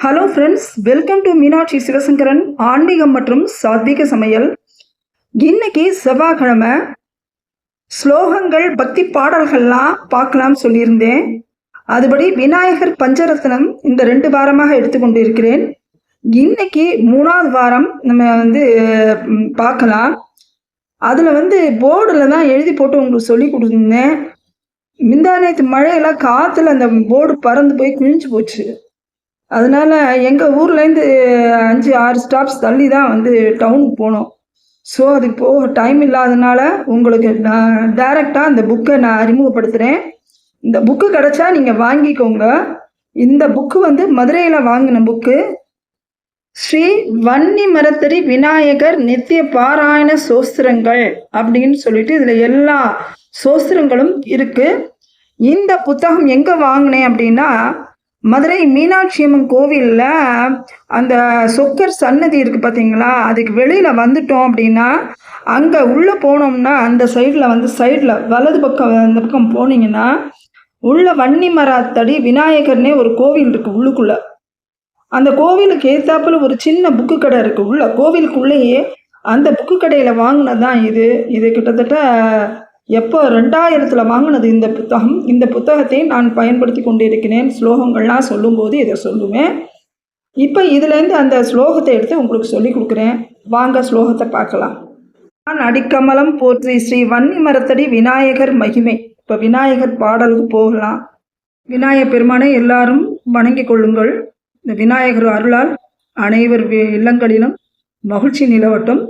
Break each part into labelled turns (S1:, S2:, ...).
S1: Hello friends, welcome to Meenakshi Sivasankaran ஆன்மீகம் மற்றும் சாத்வீக சமையல். இன்னைக்கு செவ்வாய்க்கிழமை ஸ்லோகங்கள் பக்தி பாடல்கள்லாம் பார்க்கலாம்னு சொல்லியிருந்தேன். அதுபடி விநாயகர் பஞ்சரத்னம் இந்த 2 வாரமாக எடுத்துக்கொண்டு இருக்கிறேன். இன்னைக்கு 3வது வாரம் நம்ம பார்க்கலாம். அதில் போர்டில் தான் எழுதி போட்டு உங்களுக்கு சொல்லி கொடுத்துருந்தேன். நேற்று மழையெல்லாம் காற்றுல அந்த போர்டு பறந்து போய் கிழிஞ்சு போச்சு. அதனால் எங்கள் ஊர்லேருந்து 5-6 ஸ்டாப்ஸ் தள்ளி தான் டவுனுக்கு போனோம். ஸோ அது போக டைம் இல்லாதனால உங்களுக்கு நான் டைரெக்டாக அந்த புக்கை நான் அறிமுகப்படுத்துகிறேன். இந்த புக்கு கிடச்சா நீங்கள் வாங்கிக்கோங்க. இந்த புக்கு மதுரையில் வாங்கின புக்கு. ஸ்ரீ வன்னி மரத்தடி விநாயகர் நித்திய பாராயண சோஸ்திரங்கள் அப்படின்னு சொல்லிட்டு இதில் எல்லா சோஸ்திரங்களும் இருக்குது. இந்த புத்தகம் எங்கே வாங்கினேன் அப்படின்னா, மதுரை மீனாட்சி அம்மன் கோவிலில் அந்த சொக்கர் சன்னதி இருக்குது பார்த்தீங்களா, அதுக்கு வெளியில் வந்துட்டோம் அப்படின்னா அங்கே உள்ளே போனோம்னா அந்த சைடில் வலது பக்கம் அந்த பக்கம் போனீங்கன்னா உள்ள வன்னி மரத்தடி விநாயகர்னே ஒரு கோவில் இருக்குது. உள்ளுக்குள்ளே அந்த கோவிலுக்கு ஏத்தாப்புல ஒரு சின்ன புக்கு கடை இருக்குது. உள்ள கோவிலுக்குள்ளேயே அந்த புக்கு கடையில் வாங்கினது தான் இது கிட்டத்தட்ட எப்போ 2000 வாங்கினது இந்த புத்தகம். இந்த புத்தகத்தை நான் பயன்படுத்தி கொண்டிருக்கிறேன். ஸ்லோகங்கள்லாம் சொல்லும்போது இதை சொல்லுவேன். இப்போ இதுலேருந்து அந்த ஸ்லோகத்தை எடுத்து உங்களுக்கு சொல்லி கொடுக்குறேன். வாங்க ஸ்லோகத்தை பார்க்கலாம். நான் அடிக்கமலம் போற்றி ஸ்ரீ வன்னி மரத்தடி விநாயகர் மகிமை. இப்போ விநாயகர் பாடலுக்கு போகலாம். விநாயகர் பெருமானை எல்லாரும் வணங்கி கொள்ளுங்கள். இந்த விநாயகர் அருளால் அனைவர் இல்லங்களிலும் மகிழ்ச்சி நிலவட்டும்.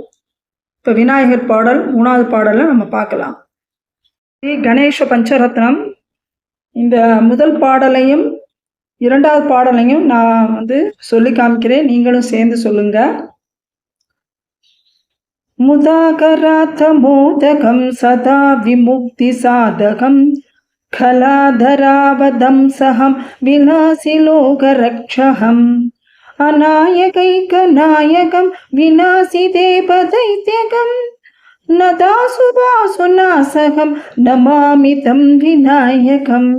S1: இப்போ விநாயகர் பாடல் 3வது பாடலில் நம்ம பார்க்கலாம். ஸ்ரீ கணேச பஞ்சரத்னம். இந்த முதல் பாடலையும் 2வது பாடலையும் நான் சொல்லி காமிக்கிறேன். நீங்களும் சேர்ந்து சொல்லுங்க. முதாகராத்த மோதகம் சதா விமுக்தி சாதகம் கலாதராவதம் சகம் விநாசி லோகரக்ஷகம் அநாயகைக நாயகம் விநாசி தேவதைத்யகம் நதாசுபாசுநாசகம் நமாமி தம் விநாயகம்.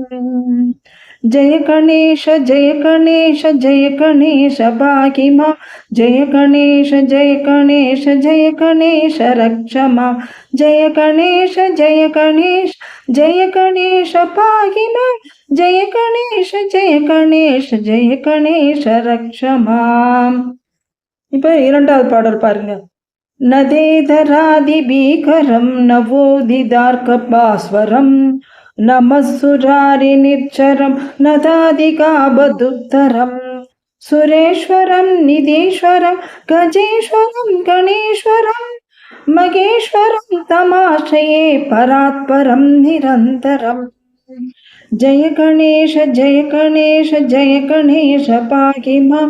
S1: ஜெய கணேஷ ஜெய கணேஷ ஜெய கணேஷ பாகிமா ஜெய கணேஷ ஜெய கணேஷ ஜெய கணேஷ ரக்ஷமா ஜெய கணேஷ ஜெய கணேஷ ஜெய கணேஷ பாகிமா ஜெய கணேஷ ஜெய கணேஷ ஜெய கணேஷ ரக்ஷமா. இப்போ 2வது பாடல் பாருங்க. நதேதராதி பீகரம் நவோதிதார்க்கபாஸ்வரம் நமசுராரி நிச்சரம் நதாதிகாபதுத்தரம் சுரேஸ்வரம் நிதீஸ்வரம் கஜேஸ்வரம் கணேஸ்வரம் மகேஸ்வரம் தமாஷயே பராத்பரம் நிரந்தரம். ஜெய கணேஷ ஜெய கணேஷ ஜெய கணேஷ பாகிமா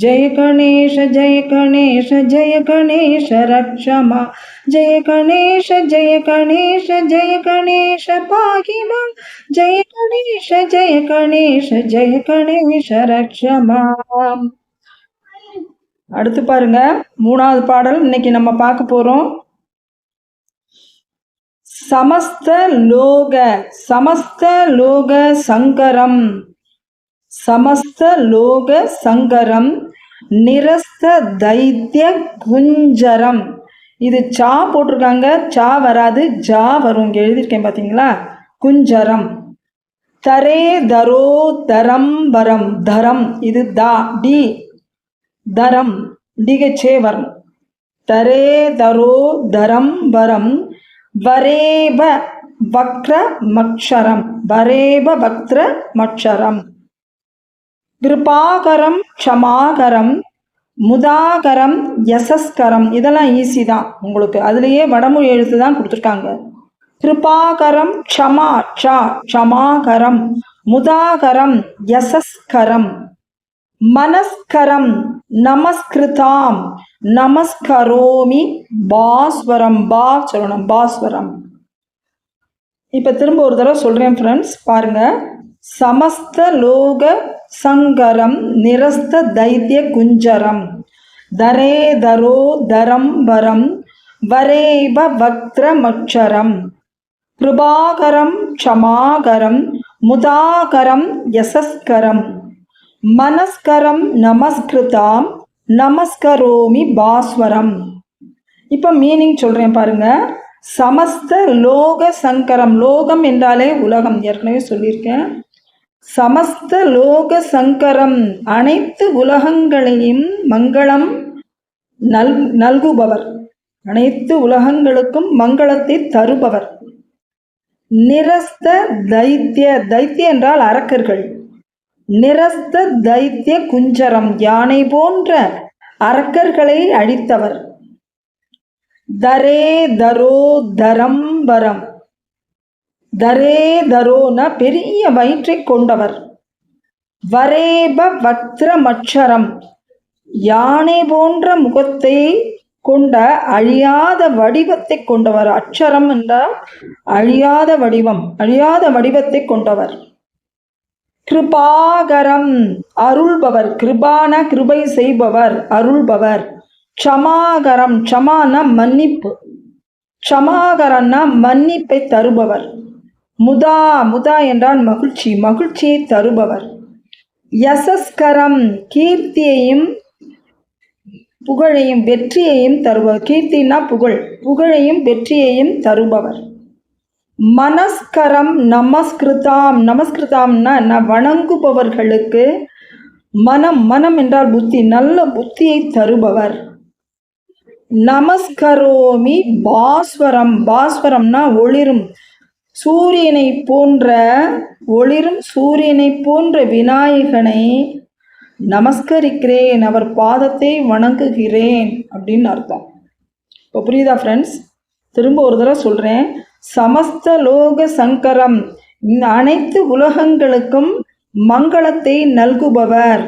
S1: ஜெய கணேஷ ஜெய கணேஷ ஜெய கணேஷ ரக்ஷமா ஜெய கணேஷ ஜெய கணேஷ ஜெய கணேஷ பாகிமா ஜெய கணேஷ ஜெய கணேஷ ஜெய கணேஷ ரக்ஷமா. அடுத்து பாருங்க 3வது பாடல் இன்னைக்கு நம்ம பார்க்க போறோம். சமஸ்த லோக சங்கரம் சமஸ்த லோக சங்கரம் நிரஸ்த தைத்ய குஞ்சரம். இது சா போட்டிருக்காங்க, சா வராது, ஜா வரும். இங்கே எழுதியிருக்கேன் பார்த்தீங்களா, குஞ்சரம். தரே தரோ தரம் வரம் தரம். இது தா டி தரம் டிகச்சே வரும். தரே தரோ தரம் வரம் வரேப வக்ர மக்ஷரம் வரேப வக்ர மக்ஷரம். கிருபாகரம் க்ஷமாகரம் முதாகரம் யசஸ்கரம். இதெல்லாம் ஈஸி தான் உங்களுக்கு. அதுலேயே வடமொழி எழுத்து தான் கொடுத்துருக்காங்க. கிருபாகரம் க்ஷமா க்ஷா க்ஷமாகரம் முதாகரம் யசஸ்கரம் மனஸ்கரம் நமஸ்கிருதாம் நமஸ்கரோமி பாஸ்வரம். பா சொல்லணும், பாஸ்வரம். இப்போ திரும்ப ஒரு தடவை சொல்கிறேன் ஃப்ரெண்ட்ஸ், பாருங்க. சமஸ்த லோக சங்கரம் நிரஸ்த தைத்ய குஞ்சரம் தரே தரோ தரம் வரம் வரேப வக்ர மக்ஷரம் கிருபாகரம் க்ஷமாகரம் முதாகரம் யசஸ்கரம் மனஸ்கரம் நமஸ்கிருதாம் நமஸ்கரோமி பாஸ்வரம். இப்போ மீனிங் சொல்கிறேன் பாருங்க. சமஸ்த லோக சங்கரம், லோகம் என்றாலே உலகம், ஏற்கனவே சொல்லியிருக்கேன். சமஸ்த லோக சங்கரம், அனைத்து உலகங்களையும் மங்களம் நல்குபவர், அனைத்து உலகங்களுக்கும் மங்களத்தை தருபவர். நிரஸ்த தைத்திய, தைத்திய என்றால் அரக்கர்கள். நிரஸ்த தைத்திய குஞ்சரம், யானை போன்ற அரக்கர்களை அழித்தவர். தரே தரோ தரம்பரம், தரே தரோன பெரிய வயிற்றை கொண்டவர். வரேப வக்திரமட்சரம், யானை போன்ற முகத்தை கொண்ட அழியாத வடிவத்தை கொண்டவர். அட்சரம் என்றால் அழியாத வடிவம், அழியாத வடிவத்தை கொண்டவர். கிருபாகரம், அருள்பவர். கிருபான கிருபை செய்பவர், அருள்பவர். க்ஷமாகரம், க்ஷமான மன்னிப்பு, க்ஷமாகரன்னா மன்னிப்பை தருபவர். முதா, முதா என்றால் மகிழ்ச்சி, மகிழ்ச்சியை தருபவர். யசஸ்கரம், கீர்த்தியையும் புகழையும் வெற்றியையும் தருபவர். கீர்த்தினா புகழ், புகழையும் வெற்றியையும் தருபவர். மனஸ்கரம் நமஸ்கிருதாம், நமஸ்கிருதாம்னா வணங்குபவர்களுக்கு மனம், மனம் என்றால் புத்தி, நல்ல புத்தியை தருபவர். நமஸ்கரோமி பாஸ்வரம், பாஸ்வரம்னா ஒளிரும் சூரியனை போன்ற, ஒளிரும் சூரியனை போன்ற விநாயகனை நமஸ்கரிக்கிறேன், அவர் பாதத்தை வணங்குகிறேன் அப்படின்னு அர்த்தம். இப்போ புரியுதா ஃப்ரெண்ட்ஸ்? திரும்ப ஒரு தடவை சொல்கிறேன். சமஸ்த லோக சங்கரம், இந்த அனைத்து உலகங்களுக்கும் மங்களத்தை நல்குபவர்.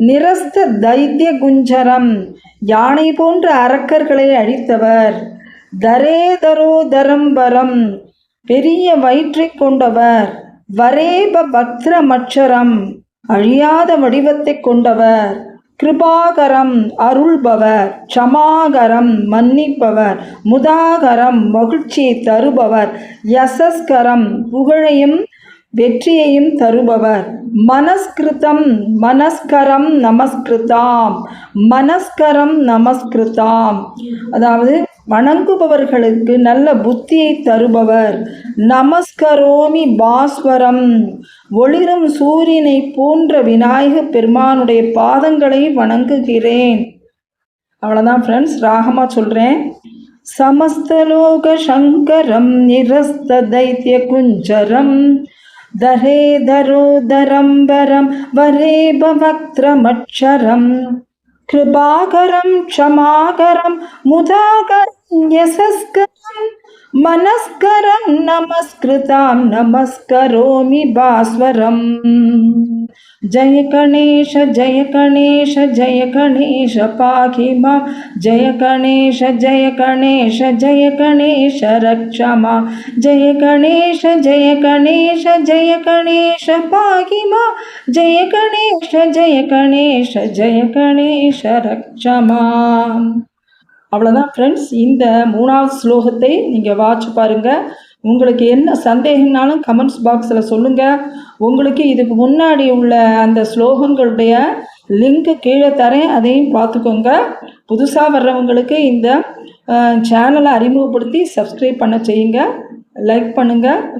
S1: நிரஸ்த தைத்திய குஞ்சரம், யானை போன்ற அரக்கர்களை அழித்தவர். தரே தரோ தரம்பரம், பெரிய வயிற்றை கொண்டவர். வரேப பக்திரமட்சரம், அழியாத வடிவத்தை கொண்டவர். கிருபாகரம், அருள்பவர். க்ஷமாகரம், மன்னிப்பவர். முதாகரம், மகிழ்ச்சியை தருபவர். யசஸ்கரம், புகழையும் வெற்றியையும் தருபவர். மனஸ்கிருதம், மனஸ்கரம் நமஸ்கிருதாம், மனஸ்கரம் நமஸ்கிருதாம், அதாவது வணங்குபவர்களுக்கு நல்ல புத்தியை தருபவர். நமஸ்கரோமி பாஸ்வரம், ஒளிரும் சூரியனை போன்ற விநாயக பெருமானுடைய பாதங்களை வணங்குகிறேன். அவ்வளோதான் ஃப்ரெண்ட்ஸ், ராகமாக சொல்கிறேன். சமஸ்தலோக சங்கரம் நிரஸ்த தைத்திய குஞ்சரம், தரே தரோ தரம்பரம், வரேப வக்திரமட்சரம், கிருபாகரம் க்ஷமாகரம் முதாகரம் யசஸ்கரம், மனஸ்கரம் நமஸ்கிருதாம் நமஸ்கரோமி பாஸ்வரம். जय गणेश जय गणेश जय गणेश पाहि मां, जय गणेश जय गणेश जय गणेश रक्ष मां, जय गणेश जय गणेश जय गणेश पाहि मां, जय गणेश जय गणेश जय गणेश रक्ष मां. அவ்வளோதான் ஃப்ரெண்ட்ஸ். இந்த 3வது ஸ்லோகத்தை நீங்கள் வாட்ச் பாருங்கள். உங்களுக்கு என்ன சந்தேகம்னாலும் கமெண்ட்ஸ் பாக்ஸில் சொல்லுங்கள். உங்களுக்கு இதுக்கு முன்னாடி உள்ள அந்த ஸ்லோகங்களுடைய லிங்க்கு கீழே தரேன், அதையும் பார்த்துக்கோங்க. புதுசாக வர்றவங்களுக்கு இந்த சேனலை அறிமுகப்படுத்தி சப்ஸ்கிரைப் பண்ண செய்யுங்க, லைக் பண்ணுங்கள்.